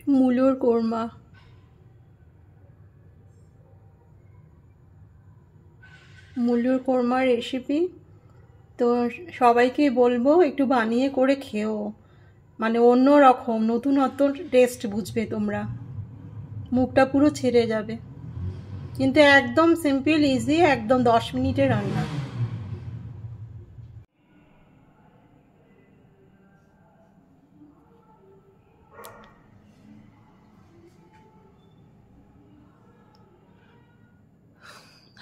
মূলোর korma. মূলোর কোরমার recipe তো সবাইকে বলবো একটু বানিয়ে করে খেও, মানে অন্য রকম নতুনত্ব টেস্ট বুঝবে তোমরা, মুখটা পুরো ছেড়ে যাবে। কিন্তু একদম সিম্পল ইজি, একদম 10 মিনিটের রান্না।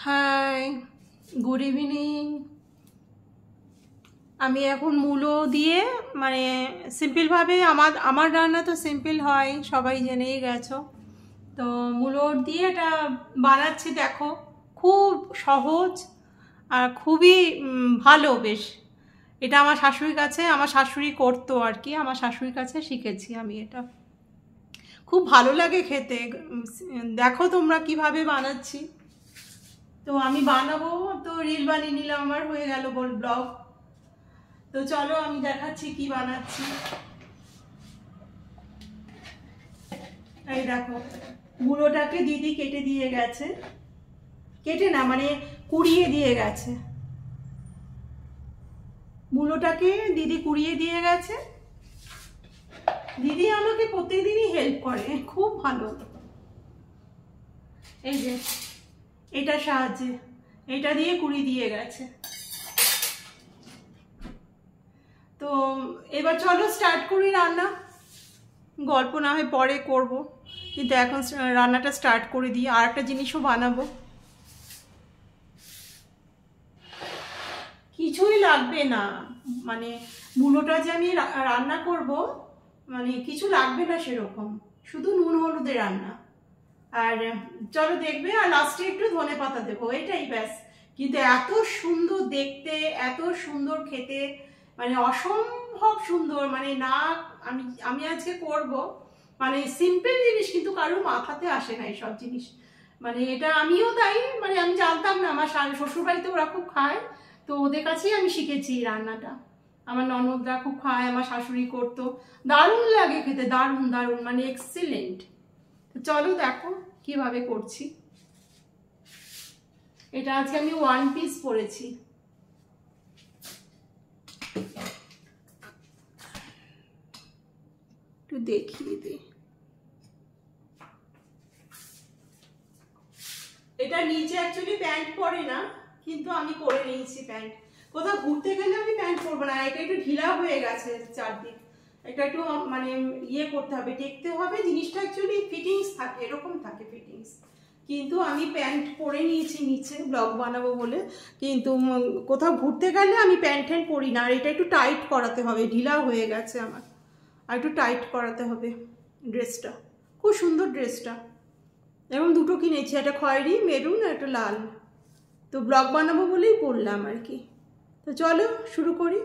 Hi, good evening. আমি এখন মূলো দিয়ে মানে সিম্পলভাবে আমার রান্না তো সিম্পল হয়, সবাই জেনেই গেছো। তো মূলোর দিয়ে এটা বানাচ্ছি, দেখো খুব সহজ আর খুবই ভালো বেশ। এটা আমার শাশুড়ির কাছে, আমার শাশুড়ি করতো আর কি, আমার শাশুড়ির কাছে শিখেছি আমি। এটা খুব ভালো লাগে খেতে। দেখো তোমরা কিভাবে বানাচ্ছি। তো আমি বানাবো, তো রিল বানিয়ে নিলাম, আমার হয়ে গেল ব্লগ। তো চলো আমি দেখাচ্ছি কি বানাচ্ছি। এই দেখো, মূলোটাকে দিদি কেটে দিয়ে গেছে, কেটে না মানে কুড়িয়ে দিয়ে গেছে। মূলোটাকে দিদি কুড়িয়ে দিয়ে গেছে। দিদি আমাকে প্রত্যেকদিনই হেল্প করে, খুব ভালো। এই যে এটা সাহায্যে এটা দিয়ে কুড়িয়ে দিয়ে গেছে। তো এবার চলো স্টার্ট করি রান্না। গল্প না হয় পরে করব, কিন্তু এখন রান্নাটা স্টার্ট করে দিই। আর একটা জিনিসও বানাবো। কিছুই লাগবে না, মানে মূলোটা যে আমি রান্না করব, মানে কিছু লাগবে না সেরকম, শুধু নুন হলুদের রান্না। আর চলো দেখবে, আর লাস্টে একটু ধনে পাতা দেবো, এটাই ব্যাস। কিন্তু এত সুন্দর দেখতে, এত সুন্দর খেতে, মানে অসম্ভব সুন্দর। মানে না, আমি আজকে করব, মানে সিম্পল জিনিস, কিন্তু কারোর মাথাতে আসে না এইসব জিনিস। মানে এটা আমিও তাই, মানে আমি জানতাম না। আমার শ্বশুরবাড়িতে ওরা খুব খায়, তো ওদের কাছেই আমি শিখেছি রান্নাটা। আমার ননদরা খুব খায়, আমার শাশুড়ি করতো, দারুণ লাগে খেতে, দারুণ দারুণ, মানে এক্সিলেন্ট। চলো দেখো কিভাবে করছি। এটা আজকে আমি 1 পিস করেছি। একটু দেখিয়ে দিই। এটা নিচে অ্যাকচুয়ালি প্যান্ট পরে না, কিন্তু আমি করে নিয়েছি প্যান্ট। কোথাও ঘুরতে গেলে আমি প্যান্ট পরবো না। এটা একটু ঢিলা হয়ে গেছে চারদিক, এটা একটু মানে ইয়ে করতে হবে, দেখতে হবে। জিনিসটা অ্যাকচুয়ালি ফিটিংস থাকে, এরকম থাকে ফিটিংস। কিন্তু আমি প্যান্ট পরে নিয়েছি নিচে, ব্লগ বানাবো বলে। কিন্তু কোথাও ঘুরতে গেলে আমি প্যান্ট ট্যান্ট পরি না। আর এটা একটু টাইট করাতে হবে, ঢিলা হয়ে গেছে আমার, আর একটু টাইট করাতে হবে ড্রেসটা। খুব সুন্দর ড্রেসটা। এবং দুটো কিনেছি, একটা খয়েরি মেরুন আর একটা লাল। তো ব্লগ বানাবো বলেই পরলাম আর কি। তো চলো শুরু করি।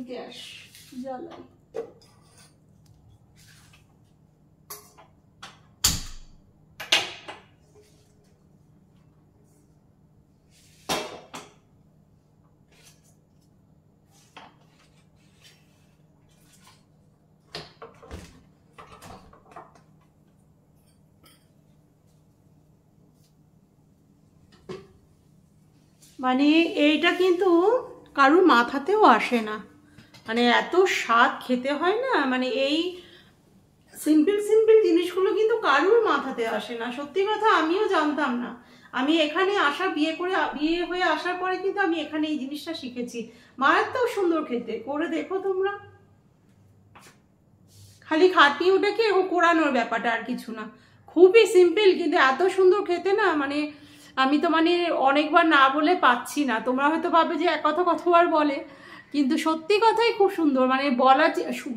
গ্যাস জ্বালাই। মানে এইটা কিন্তু কারুর মাথাতেও আসে না, মানে এত স্বাদ খেতে হয় না। মানে এই সিম্পল সিম্পল জিনিসগুলো কিন্তু কারুর মাথাতে আসে না, সত্যি কথা। আমিও জানতাম না। আমি এখানে আসা, বিয়ে হয়ে আসার পরে কিন্তু আমি এখানে এই জিনিসটা শিখেছি। মারাত্মক সুন্দর খেতে, করে দেখো তোমরা। খালি খাটনি ওটাকে এরকম কোরানোর ব্যাপারটা, আর কিছু না। খুবই সিম্পল, কিন্তু এত সুন্দর খেতে না। মানে আমি তো মানে অনেকবার না বলে পাচ্ছি না। তোমরা হয়তো ভাবে যে এক কথা কতবার বলে, কিন্তু সত্যি কথাই খুব সুন্দর। মানে বলা,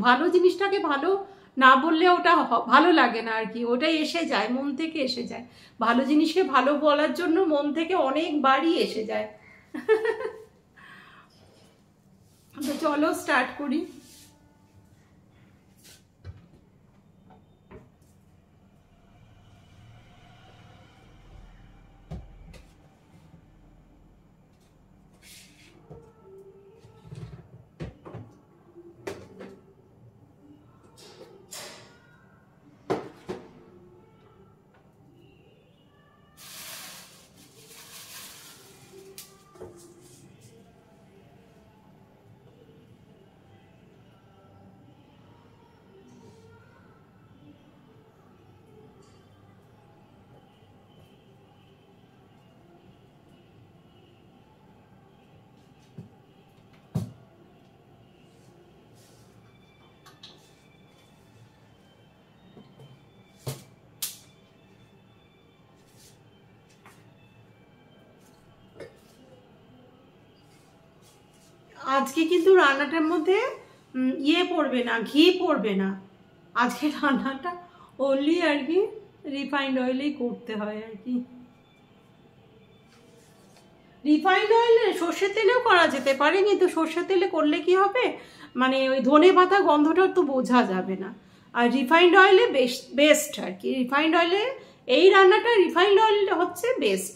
ভালো জিনিসটাকে ভালো না বললে ওটা ভালো লাগে না আর কি। ওটাই এসে যায়, মন থেকে এসে যায়। ভালো জিনিসকে ভালো বলার জন্য মন থেকে অনেকবারই এসে যায়। তো চলো স্টার্ট করি। আজকে কিন্তু রান্নাটার মধ্যে ইয়ে পড়বে না, ঘি পড়বে না। আজকে রান্নাটা অনলি আর কি রিফাইন্ড অয়েলেই করতে হয় আর কি। রিফাইন্ড অয়েলে সর্ষের তেলেও করা যেতে পারে, কিন্তু সর্ষের তেলে করলে কি হবে, মানে ওই ধনে পাতা গন্ধটা তো বোঝা যাবে না। আর রিফাইন্ড অয়েলে বেস্ট আর কি। রিফাইন্ড অয়েলে এই রান্নাটা রিফাইন্ড অয়েল হচ্ছে বেস্ট,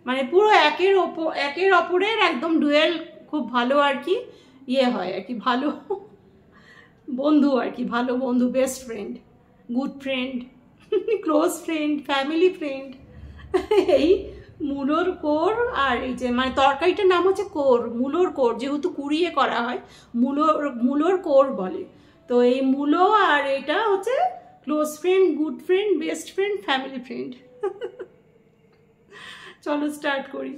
মানে পুরো একের অপরের একদম ডুয়েল, খুব ভালো আর কি ইয়ে হয় আর কি, ভালো বন্ধু আর কি, ভালো বন্ধু, best friend, good friend, close friend, family friend. এই মূলোর কোর আর এই যে মানে তরকারিটার নাম হচ্ছে কোর, মূলোর কোর, যেহেতু কুড়িয়ে করা হয় মূলোর কোর বলে। তো এই মূলো আর এটা হচ্ছে close friend, good friend, best friend, family friend. চলো স্টার্ট করি।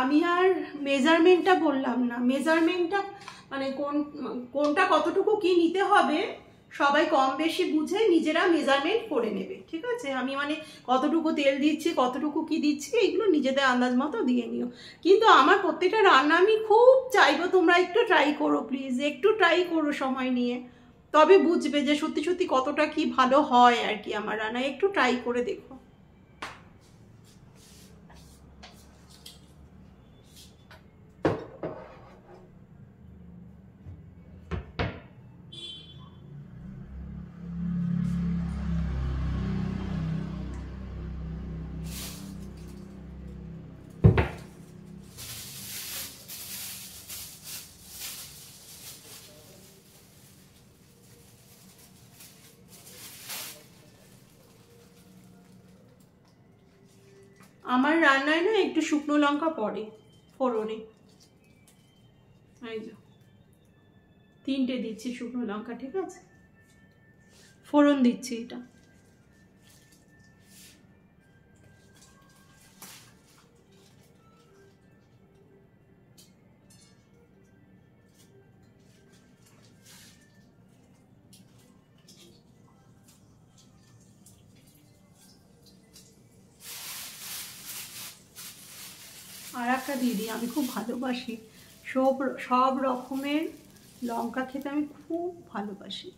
আমি আর মেজারমেন্টটা বললাম না, মেজারমেন্টটা মানে কোনটা কতটুকু কি নিতে হবে সবাই কম বেশি বুঝে নিজেরা মেজারমেন্ট করে নেবে, ঠিক আছে? আমি মানে কতটুকু তেল দিচ্ছি, কতটুকু কি দিচ্ছি, এগুলো নিজেদের আন্দাজ মতো দিয়ে নিও। কিন্তু আমার প্রত্যেকটা রান্না আমি খুব চাইবো তোমরা একটু ট্রাই করো, প্লিজ একটু ট্রাই করো সময় নিয়ে, তবে বুঝবে যে সত্যি সত্যি কতটা কি ভালো হয় আর কি আমার রান্না। একটু ট্রাই করে দেখো। আমার রান্নায় না একটু শুকনো লঙ্কা পড়ে ফোড়নে, এই যে 3টে দিচ্ছি শুকনো লঙ্কা, ঠিক আছে? ফোড়ন দিচ্ছি এটা। আর একটা দিদি, আমি খুব ভালোবাসি সব রকমের লঙ্কা খেতে, আমি খুব ভালোবাসি।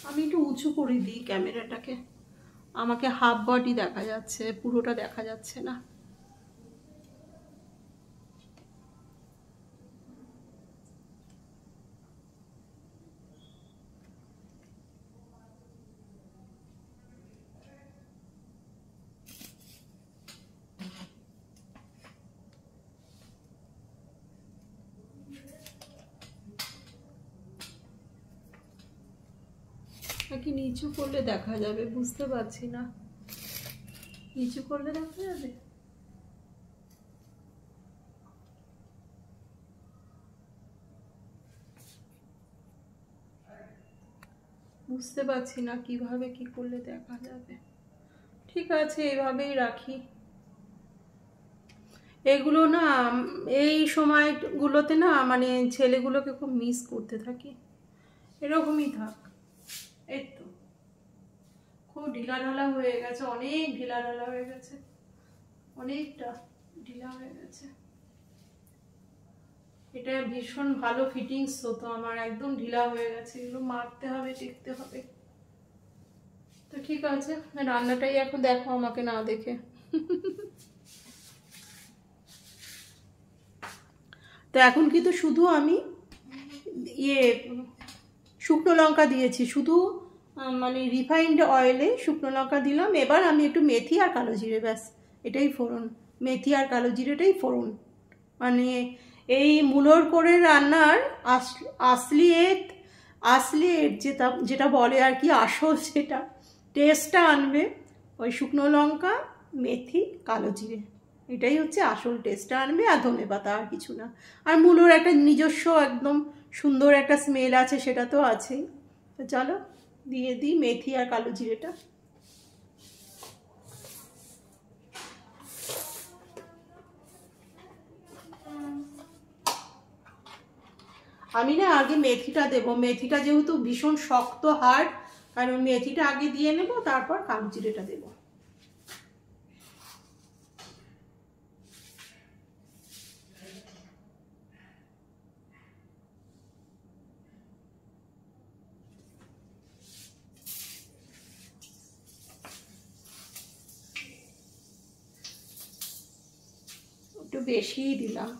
আমি একটু উঁচু করে দিই ক্যামেরাটাকে, আমাকে হাফ বডি দেখা যাচ্ছে, পুরোটা দেখা যাচ্ছে না। নাকি নিচু করলে দেখা যাবে, বুঝতে পারছি না। নিচু করলে দেখা যাবে? বুঝতে পারছি না কিভাবে কি করলে দেখা যাবে। ঠিক আছে, এভাবেই রাখি। এগুলো না এই সময়গুলোতে না মানে ছেলেগুলোকে খুব মিস করতে থাকি। এরকমই থাক। এই তো খুব ঢিলাঢালা হয়ে গেছে, অনেক ঢিলাঢালা হয়ে গেছে, অনেকটা ঢিলা হয়ে গেছে। এটা ভীষণ ভালো ফিটিংস হতো আমার, একদম ঢিলা হয়ে গেছে। এগুলো মারতে হবে, দেখতে হবে। তো ঠিক আছে, রান্নাটাই এখন দেখো আমাকে না দেখে। তো এখন কিন্তু শুধু আমি শুকনো লঙ্কা দিয়েছি, শুধু মানে রিফাইন্ড অয়েলে শুকনো লঙ্কা দিলাম। এবার আমি একটু মেথি আর কালো জিরে, ব্যাস এটাই ফোড়ন। মেথি আর কালো জিরেটাই ফোড়ন। মানে এই মূলোর করে রান্নার আসলি যেটা বলে আর কি, আসল যেটা টেস্টটা আনবে ওই শুকনো লঙ্কা, মেথি, কালো জিরে, এটাই হচ্ছে আসল টেস্টটা আনবে। আর ধনেপাতা, আর কিছু না। আর মূলোর একটা নিজস্ব একদম সুন্দর একটা স্মেল আছে, সেটা তো আছেই। তো চলো দিয়ে দিই মেথি আর কালো জিরেটা। আমি না আগে মেথিটা দেবো, মেথিটা যেহেতু ভীষণ শক্ত হার্ড, আর মেথিটা আগে দিয়ে নেব, তারপর কালো জিরেটা দেবো। একটু বেশিই দিলাম।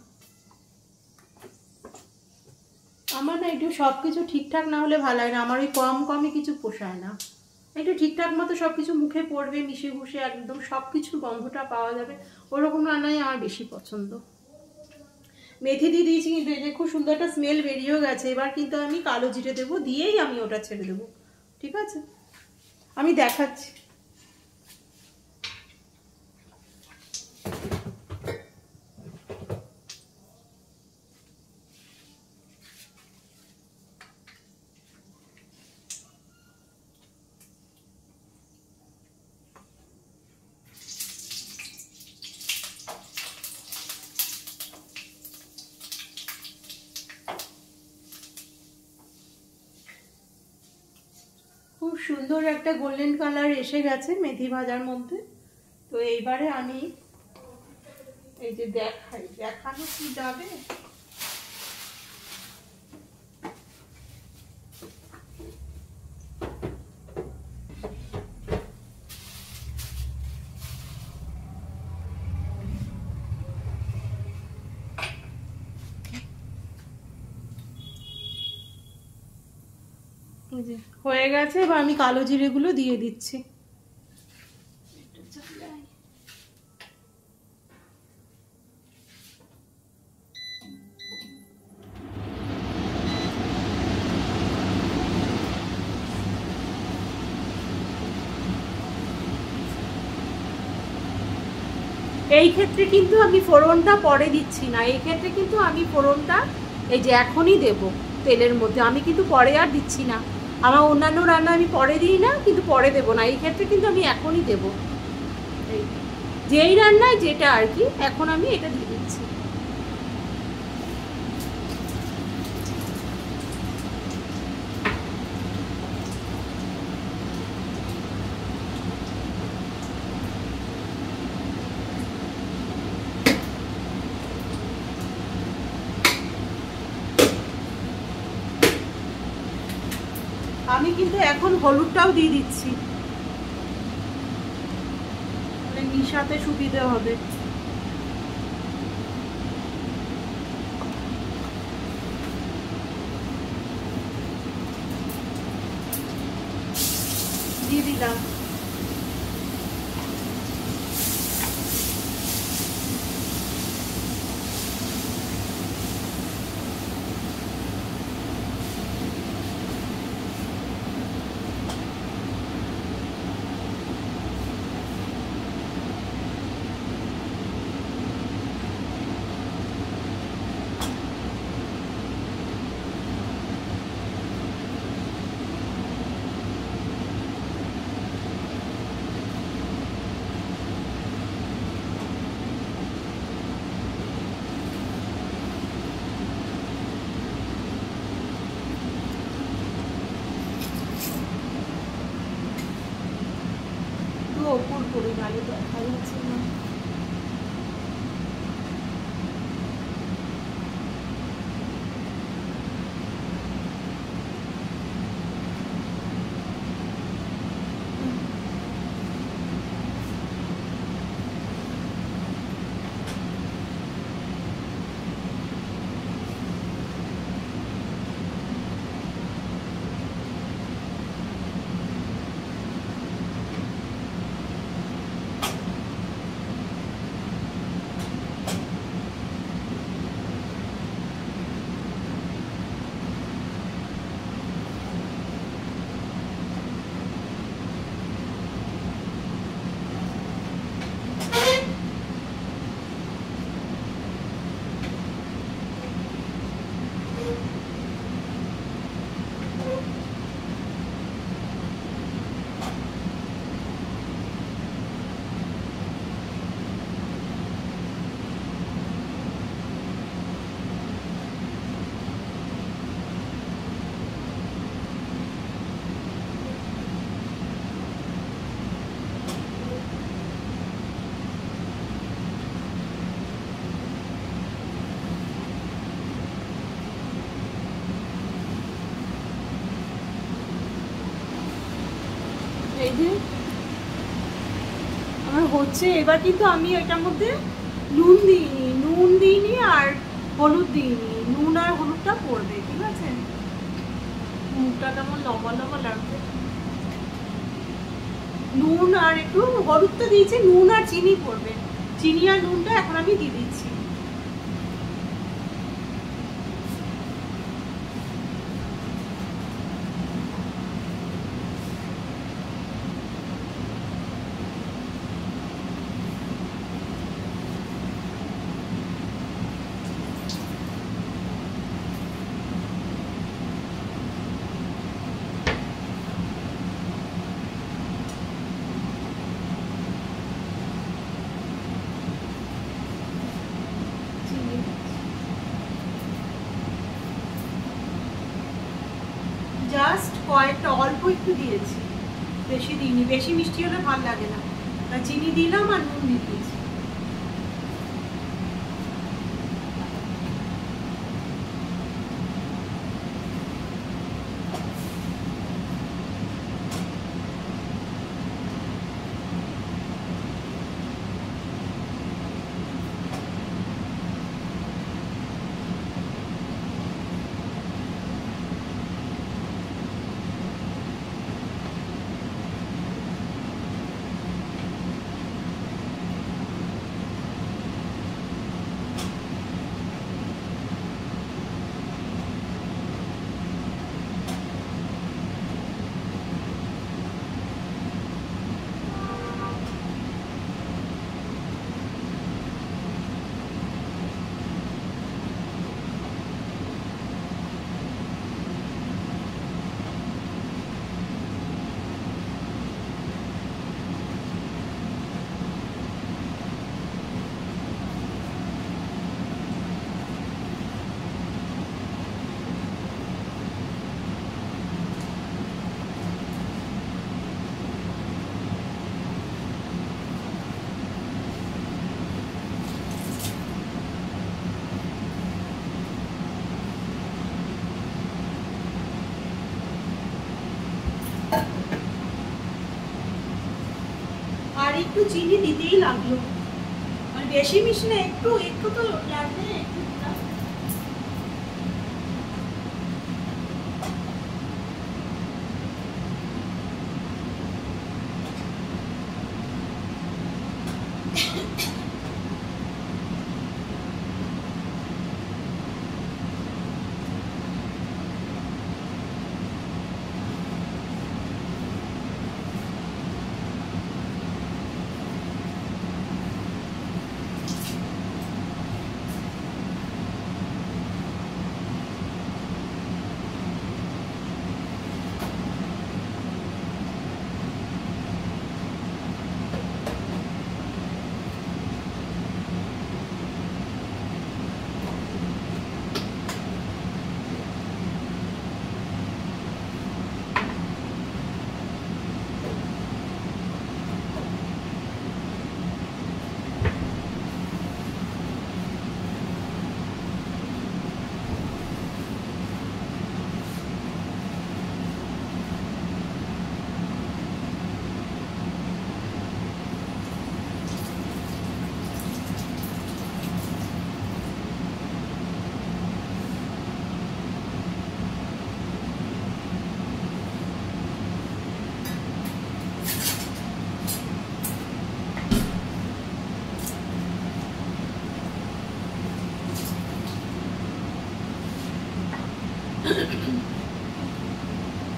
আমার না একটু সব কিছু ঠিকঠাক না হলে ভালো হয় না, আমার ওই কম কমই কিছু পোষায় না। একটু ঠিকঠাক মতো সব কিছু মুখে পড়বে, মিশে ঘুষে একদম সব কিছুর গন্ধটা পাওয়া যাবে, ওরকম রান্নাই আমার বেশি পছন্দ। মেথি দিয়ে দিয়েছি কিন্তু এই যে খুব সুন্দর একটা স্মেল বেরিয়েও গেছে। এবার কিন্তু আমি কালো জিরে দেবো, দিয়েই আমি ওটা ছেড়ে দেবো। ঠিক আছে, আমি দেখাচ্ছি। খুব সুন্দর একটা গোল্ডেন কালার এসে গেছে মেথি ভাজার মধ্যে। তো এইবারে আমি এই যে দেখানো কি যাবে, হয়ে গেছে। এবার আমি কালো জিরেগুলো দিয়ে দিচ্ছি। এই ক্ষেত্রে কিন্তু আমি ফোড়নটা পরে দিচ্ছি না, এই ক্ষেত্রে কিন্তু আমি ফোড়নটা এই যে এখনই দেব তেলের মধ্যে, আমি কিন্তু পরে আর দিচ্ছি না। আমার অন্যান্য রান্না আমি পরে দিই না, কিন্তু পরে দেবো না, এই ক্ষেত্রে কিন্তু আমি এখনই দেবো। যেই রান্নায় যেটা আর কি, এখন আমি এটা দিয়ে দিচ্ছি। আমি কিন্তু এখন হলুদটাও দিয়ে দিচ্ছি, মিশাতে সুবিধা হবে। দিয়ে দিলাম। ওপর করে গালে দেখা যাচ্ছে না। এই যে আমার হচ্ছে। এবার কিন্তু আমি এটার মধ্যে নুন দিইনি আর হলুদ দিইনি। নুন আর হলুদটা পড়বে, ঠিক আছে? মুখটা কেমন লম্বা লম্বা লাগবে। নুন আর একটু হলুদটা দিয়েছি, নুন আর চিনি পড়বে। চিনি আর নুনটা এখন আমি দিয়ে দিচ্ছি। জাস্ট কয়েকটা অল্প একটু দিয়েছি, বেশি দিইনি। বেশি মিষ্টি হলে ভালো লাগে না। চিনি দিলাম আর নুন দিয়ে দিয়েছি। আর একটু চিনি দিতেই লাগলো, মানে বেশি মিষ্টি না, একটু একটু তো লাগবে।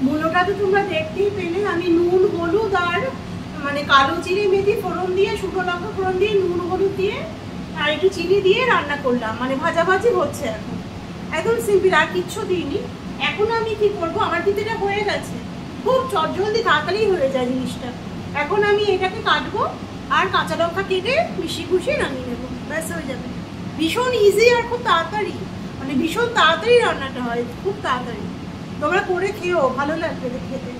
মূলোটা তো তোমরা দেখতেই পেলে, আমি নুন হলুদ আর মানে কালো জিরে মেথি ফোড়ন দিয়ে, শুকনো লঙ্কা ফোড়ন দিয়ে, নুন হলুদ দিয়ে আর একটু চিনি দিয়ে রান্না করলাম। মানে ভাজাভাজি হচ্ছে এখন, একদম সিম্পল, আর কিচ্ছু দিইনি। এখন আমি কি করবো, আমার ভিতরে হয়ে গেছে, খুব চটজলদি তাড়াতাড়ি হয়ে যায় জিনিসটা। এখন আমি এটাকে কাটবো আর কাঁচা লঙ্কা কেটে মিশিয়ে খুশিয়ে নামিয়ে নেবো, ব্যাস হয়ে যাবে। ভীষণ ইজি আর খুব তাড়াতাড়ি, মানে ভীষণ তাড়াতাড়ি রান্নাটা হয়, খুব তাড়াতাড়ি। তোমরা করে খেও, ভালো লাগবে খেতে।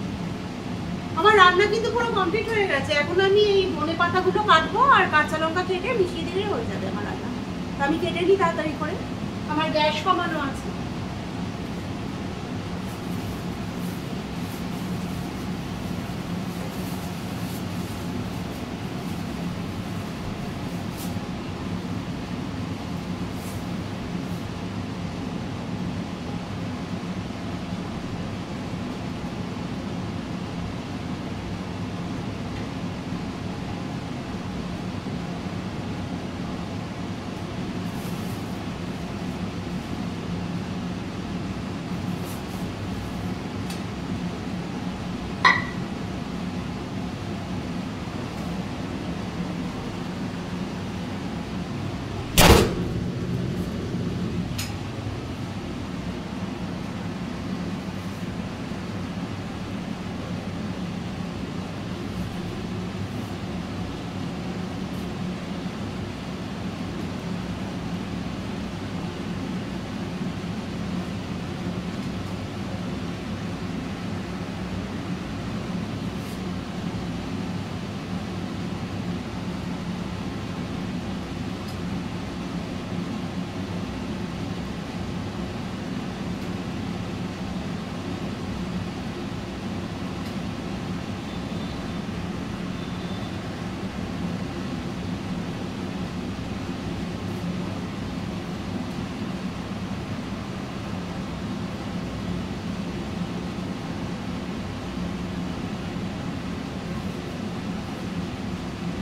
আমার রান্না কিন্তু পুরো কমপ্লিট হয়ে গেছে। এখন আমি এই ধনে পাতাগুলো কাটবো আর কাঁচা লঙ্কা কেটে মিশিয়ে দিলে হয়ে যাবে আমার রান্না। তো আমি কেটে নিই তাড়াতাড়ি করে, আমার গ্যাস কমানো আছে।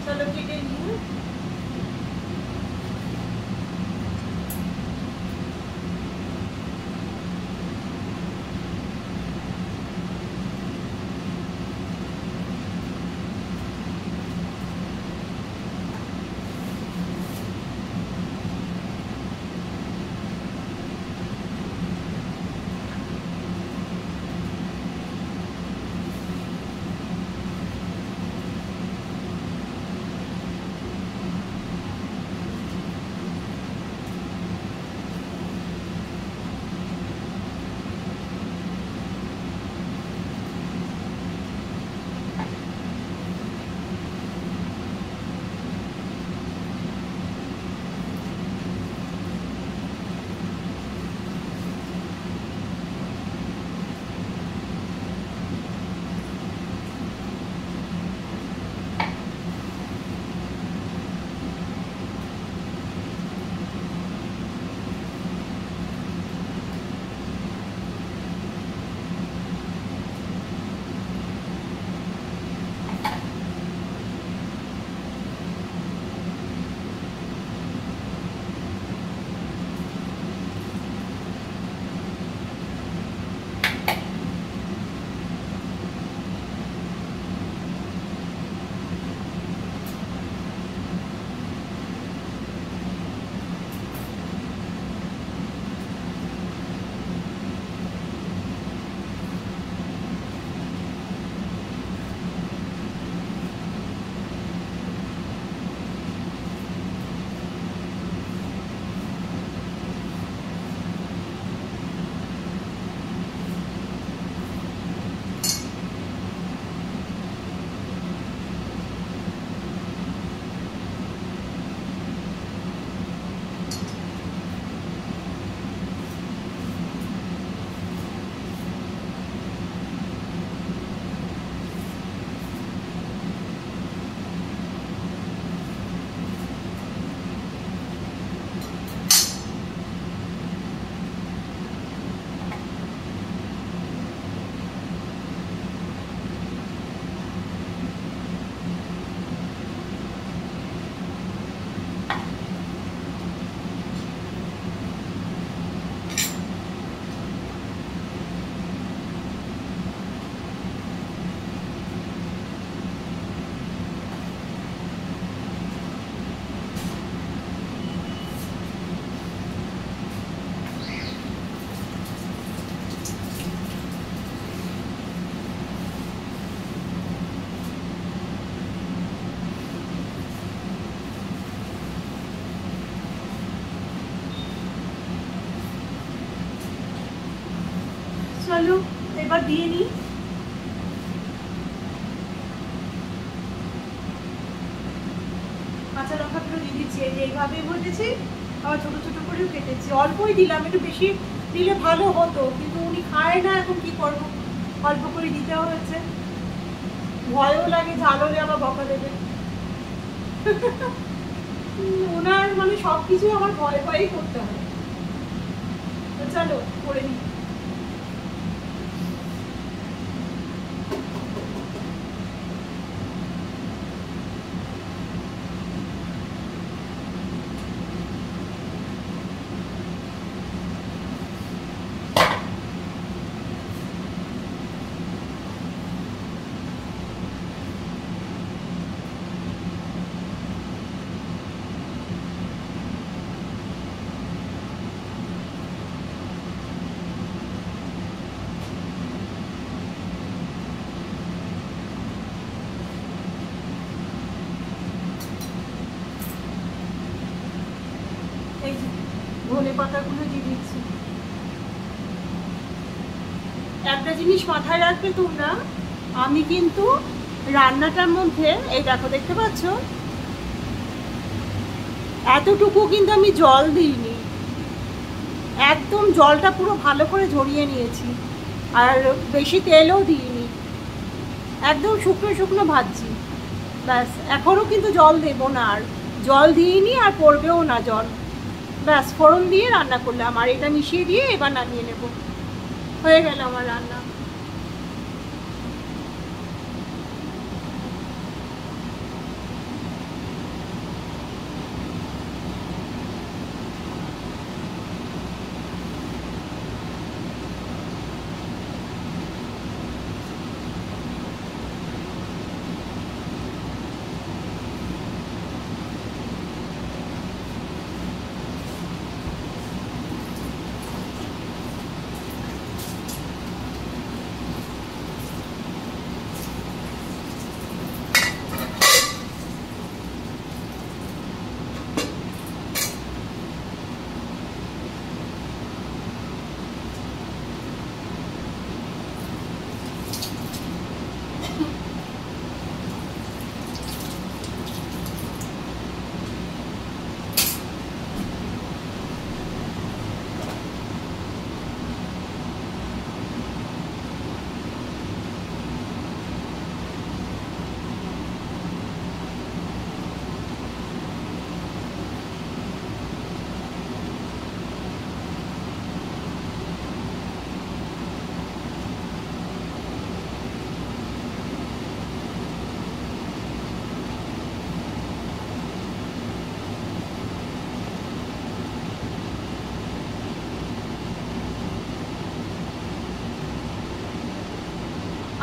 চলো কেটে নিয়ে চলো এবার দিয়ে নিই। কাঁচা লঙ্কাগুলো দিয়ে দিচ্ছি, এইভাবে ভেজেছি, আবার ছোট ছোট করেও কেটেছি। অল্পই দিলাম, একটু বেশি দিলে ভালো হতো, কিন্তু উনি খায় না, এখন কি করব, অল্প করে দিতে হয়েছে। ভয়ও লাগে ঝাল হলে আবার বকা দেবে। ওনার মানে সবকিছু আমার ভয় ভয়েই করতে হয়। তো চলো করে নিই। এই ধনে পাতাগুলো দিয়ে দিচ্ছি। একটা জিনিস মাথায় রাখবে তোমরা, আমি কিন্তু রান্নাটার মধ্যে এই দেখো, দেখতে পাচ্ছ, এতটুকু কিন্তু আমি জল দিইনি, একদম জলটা পুরো ভালো করে ঝরিয়ে নিয়েছি, আর বেশি তেলও দিইনি, একদম শুকনো শুকনো ভাজছি। ব্যাস, এখনও কিন্তু জল দেবো না, আর জল দিইনি, আর পড়বেও না জল। ব্যাস, ফোড়ন দিয়ে রান্না করলাম, আর এটা মিশিয়ে দিয়ে এবার নামিয়ে নেব। হয়ে গেল আমার রান্না।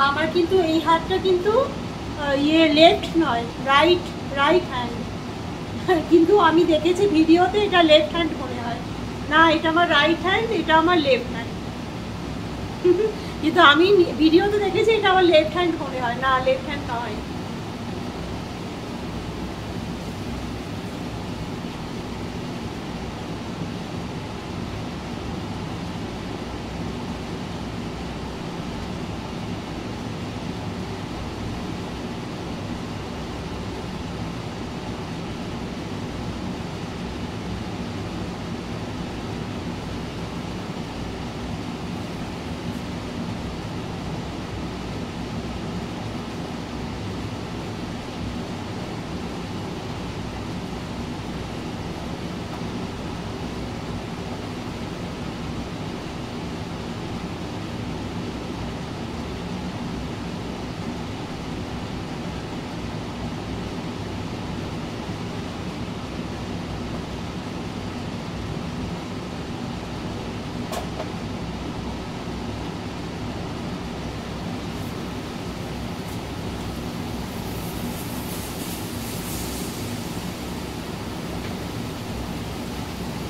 আমার কিন্তু এই হাতটা কিন্তু লেফট নয়, রাইট রাইট হ্যান্ড। কিন্তু আমি দেখেছি ভিডিওতে এটা লেফট হ্যান্ড মনে হয়। না, এটা আমার রাইট হ্যান্ড, এটা আমার লেফট হ্যান্ড। কিন্তু আমি ভিডিওতে দেখেছি এটা আমার লেফট হ্যান্ড মনে হয়। না, লেফট হ্যান্ড নয়।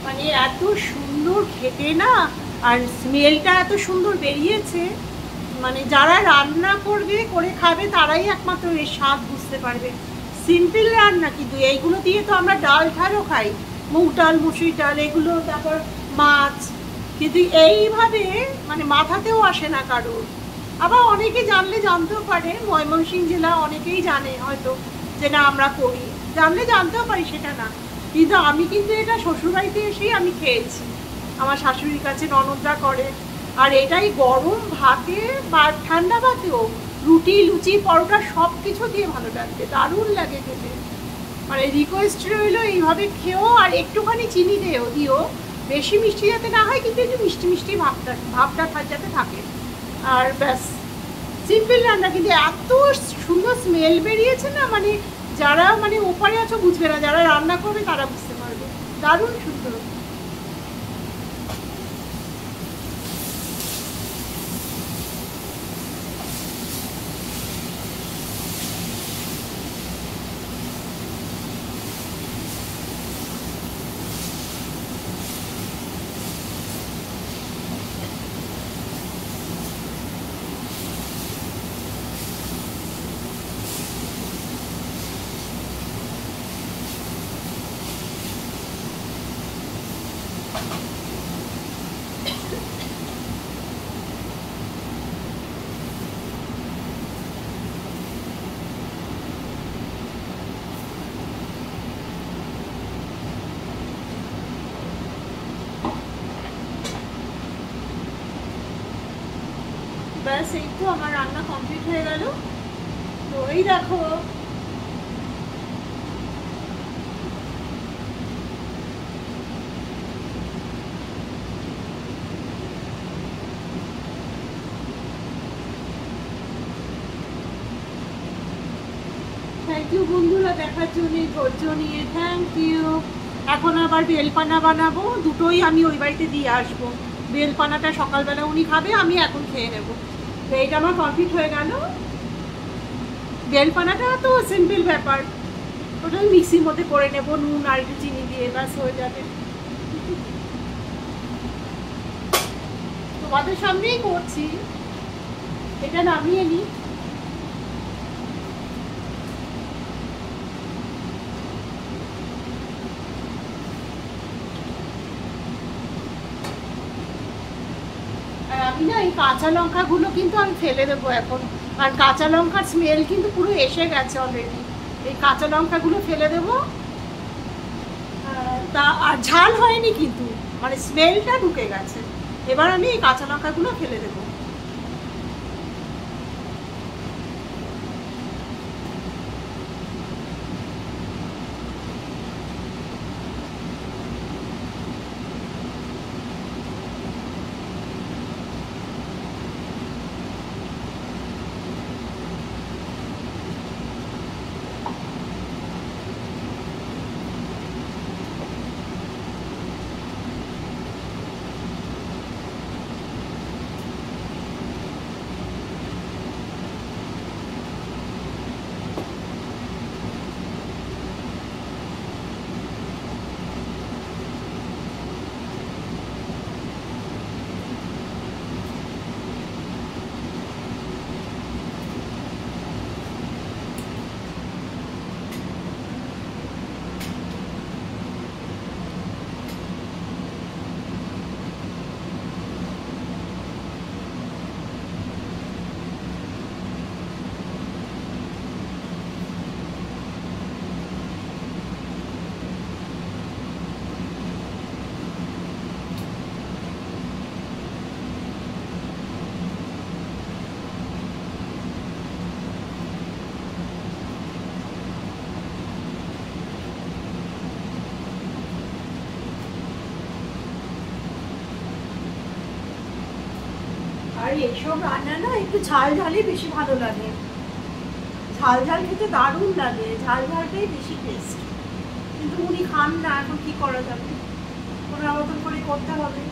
মানে এত সুন্দর খেতে না, আর স্মেলটা এত সুন্দর বেরিয়েছে। মানে যারা রান্না করবে, করে খাবে, তারাই একমাত্র এর স্বাদ বুঝতে পারবে। সিম্পল রান্না, কিন্তু এইগুলো দিয়ে তো আমরা ডাল ঠালও খাই, মুগ ডাল, মুসুরি ডাল, এগুলো, তারপর মাছ, কিন্তু এইভাবে মানে মাথাতেও আসে না কারোর। আবার অনেকে জানলে জানতেও পারে, ময়মনসিংহ জেলা অনেকেই জানে হয়তো যে না আমরা করি, জানলে জানতেও পারি, সেটা না। কিন্তু আমি কিন্তু এটা শ্বশুরবাড়িতে এসেই আমি খেয়েছি, আমার শাশুড়ির কাছে ননদরা করে। আর এটাই গরম ভাতে বা ঠান্ডা ভাতেও, রুটি, লুচি, পরোটা সব কিছু দিয়ে ভালো লাগবে, দারুণ লাগে খেতে। মানে রিকোয়েস্ট রইলো এইভাবে খেও, আর একটুখানি চিনি দিও, বেশি মিষ্টি যাতে না হয়, কিন্তু একটু মিষ্টি মিষ্টি ভাবটা যাতে থাকে। আর ব্যাস, সিম্পল রান্না, কিন্তু এত সুন্দর স্মেল বেরিয়েছে না, মানে যারা মানে ওপারে আছো বুঝবে না, যারা রান্না করবে তারা বুঝতে পারবে, দারুণ সুন্দর। ব্যাস, এই তো আমার রান্না কমপ্লিট হয়ে গেল। তো এই দেখো, থ্যাংক ইউ বন্ধুরা দেখার জন্য, ধৈর্য নিয়ে থ্যাংক ইউ। এখন আবার বেলপানা বানাবো, দুটোই আমি ওই বাড়িতে দিয়ে আসবো। বেলপানাটা সকালবেলা উনি খাবে, আমি এখন খেয়ে নেবো। তো এইটা আমার কমপ্লিট হয়ে গেল। বেলপানাটা তো সিম্পল ব্যাপার, ওটা মিক্সির মধ্যে করে নেবো, নুন আর একটু চিনি দিয়ে, ব্যাস হয়ে যাবে। তোমাদের সামনেই করছি, এটা নামিয়ে নিই। আমি না এই কাঁচা লঙ্কাগুলো কিন্তু আমি ফেলে দেবো এখন, আর কাঁচা লঙ্কার স্মেল কিন্তু পুরো এসে গেছে অলরেডি। এই কাঁচা লঙ্কাগুলো ফেলে দেবো। তা আর ঝাল হয়নি কিন্তু, মানে স্মেলটা ঢুকে গেছে। এবার আমি এই কাঁচা লঙ্কাগুলো ফেলে দেবো। আর এইসব রান্না না একটু ঝাল ঝালই বেশি ভালো লাগে, ঝাল ঝাল খেতে দারুণ লাগে, ঝাল ঝালটাই বেশি টেস্ট। কিন্তু উনি খান না, এখন কি করা যাবে, ওনার মতন করে করতে হবে।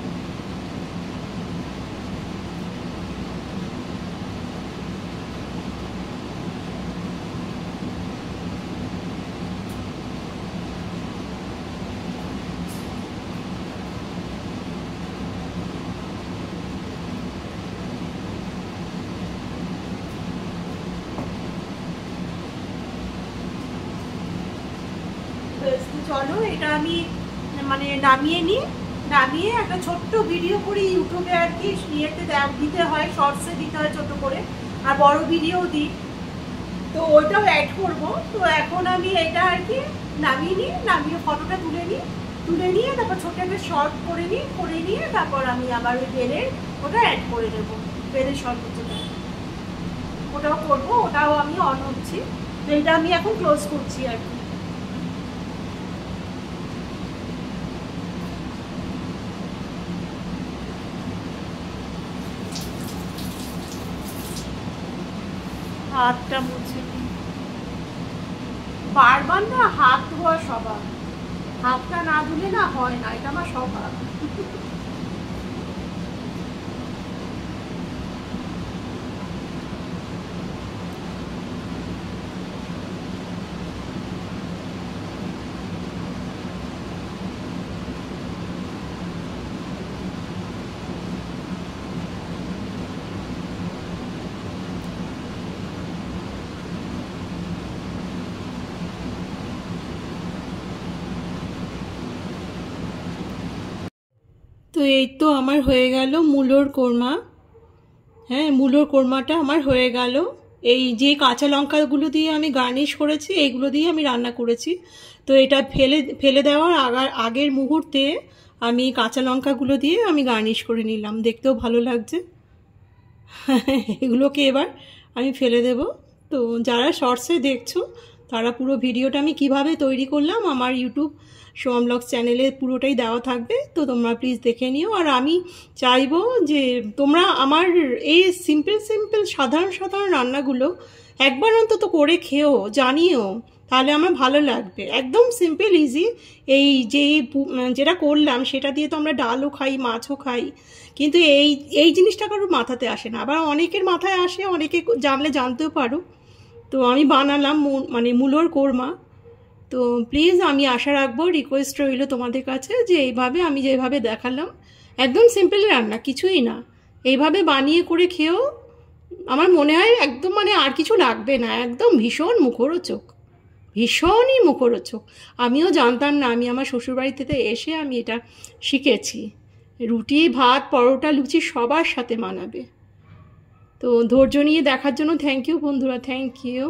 চলো এটা আমি মানে নামিয়ে নিই, নামিয়ে একটা ছোট্ট ভিডিও করি ইউটিউবে আর কি, ইয়েতে দিতে হয়, শর্টসে দিতে হয় ছোট করে, আর বড় ভিডিও দিই, তো ওইটাও অ্যাড করবো। তো এখন আমি এটা আর কি নামিয়ে নিই, নামিয়ে ফটোটা তুলে নিই, তুলে নিয়ে তারপর ছোট একটা শর্ট করে নিই, করে নিয়ে তারপর আমি আবার ওই বেলের ওটা অ্যাড করে দেবো, বেলের শর্টটা ওটাও করবো, ওটাও আমি অন হচ্ছি। তো এটা আমি এখন ক্লোজ করছি আর কি। হাতটা মুছে নিই, বারবার না হাত ধোয়া স্বভাব, হাতটা না ধুলে না হয় না, এটা আমার স্বভাব। তো এই তো আমার হয়ে গেল মূলোর কোরমা। হ্যাঁ, মূলোর কোরমাটা আমার হয়ে গেল। এই যে কাঁচা লঙ্কাগুলো দিয়ে আমি গার্নিশ করেছি, এইগুলো দিয়ে আমি রান্না করেছি। তো এটা ফেলে দেওয়ার আগের মুহূর্তে আমি কাঁচা লঙ্কাগুলো দিয়ে আমি গার্নিশ করে নিলাম, দেখতেও ভালো লাগছে। এগুলোকে এবার আমি ফেলে দেব। তো যারা শর্টসে দেখছো তারা পুরো ভিডিওটা আমি কিভাবে তৈরি করলাম আমার ইউটিউব সোয়াম ব্লগস চ্যানেলে পুরোটাই দেওয়া থাকবে, তো তোমরা প্লিজ দেখে নিও। আর আমি চাইবো যে তোমরা আমার এই সিম্পল সাধারণ রান্নাগুলো একবার অন্তত করে খেও, জানিও, তাহলে আমার ভালো লাগবে। একদম সিম্পল ইজি, এই যেটা করলাম সেটা দিয়ে তো আমরা ডালও খাই, মাছও খাই, কিন্তু এই জিনিসটা কারোর মাথাতে আসে না। আবার অনেকের মাথায় আসে, অনেকে জানলে জানতেও পারো। তো আমি বানালাম মানে মূলোর কোরমা। তো প্লিজ আমি আশা রাখবো, রিকোয়েস্ট রইল তোমাদের কাছে যে এইভাবে আমি যেভাবে দেখালাম, একদম সিম্পল রান্না, কিছুই না, এইভাবে বানিয়ে করে খেও। আমার মনে হয় একদম মানে আর কিছু লাগবে না, একদম ভীষণ মুখরোচক, ভীষণই মুখরোচক। আমিও জানতাম না, আমি আমার শ্বশুরবাড়িতে এসে আমি এটা শিখেছি। রুটি, ভাত, পরোটা, লুচি সবার সাথে মানাবে। তো ধৈর্য নিয়ে দেখার জন্য থ্যাংক ইউ বন্ধুরা, থ্যাংক ইউ।